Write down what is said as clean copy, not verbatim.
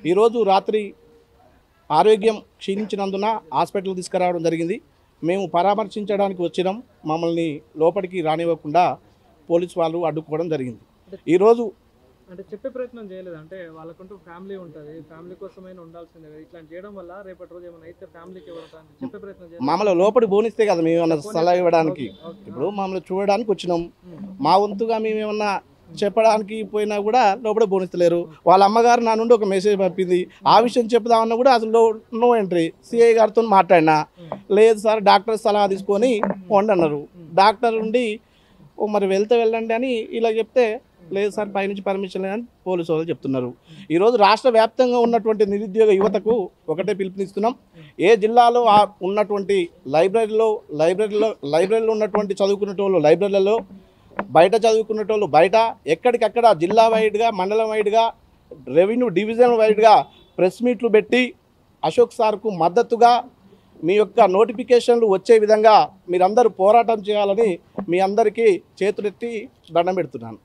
ఈరోజు రాత్రి ఆరోగ్యం క్షీణించినందున హాస్పిటల్కి తీసుకురావడం జరిగింది. మేము పరామర్శించడానికి వచ్చినాం. మమ్మల్ని లోపలికి రానివ్వకుండా పోలీసు వాళ్ళు అడ్డుకోవడం జరిగింది. ఈరోజు అంటే చెప్పే ప్రయత్నం చేయలేదు. అంటే వాళ్ళకంటూ ఫ్యామిలీ ఉంటుంది, ఫ్యామిలీ కోసమైనా ఉండాల్సిందే కదా. ఇట్లా చేయడం వల్ల రేపటి రోజు ఏమైనా అయితే ఫ్యామిలీకి ఎవరు చెప్పే ప్రయత్నం చేయాలి. మమ్మల్ని లోపలికి పోనిస్తే కదా మేము ఏమన్నా సలహా ఇవ్వడానికి. ఇప్పుడు మమ్మల్ని చూడడానికి వచ్చినాం. మా వంతుగా మేము ఏమన్నా చెప్పడానికి పోయినా కూడా లోపల పోనిస్తలేరు. వాళ్ళ అమ్మగారు నా నుండి ఒక మెసేజ్ పంపింది. ఆ విషయం చెప్దామన్నా కూడా అసలు నో ఎంట్రీ. సిఐ గారితో మాట్లాడినా, లేదు సార్ డాక్టర్ సలహా తీసుకొని పోండి అన్నారు. డాక్టర్ ఉండి మరి వెళ్తే వెళ్ళండి అని ఇలా చెప్తే, లేదు సార్ పైనుంచి పర్మిషన్ లేదని పోలీసు వాళ్ళు చెప్తున్నారు. ఈరోజు రాష్ట్ర వ్యాప్తంగా ఉన్నటువంటి నిరుద్యోగ యువతకు ఒకటే పిలుపునిస్తున్నాం. ఏ జిల్లాలో ఉన్నటువంటి లైబ్రరీలో ఉన్నటువంటి చదువుకునేటోళ్ళు లైబ్రరీలలో, బయట చదువుకునేటోళ్ళు బయట, ఎక్కడికక్కడ జిల్లా వైడ్గా, మండలం వైడ్గా, రెవెన్యూ డివిజన్ వైడ్గా ప్రెస్ మీట్లు పెట్టి అశోక్ సార్కు మద్దతుగా మీ యొక్క నోటిఫికేషన్లు వచ్చే విధంగా మీరందరూ పోరాటం చేయాలని మీ అందరికీ చేతులెత్తి దండం పెడుతున్నాను.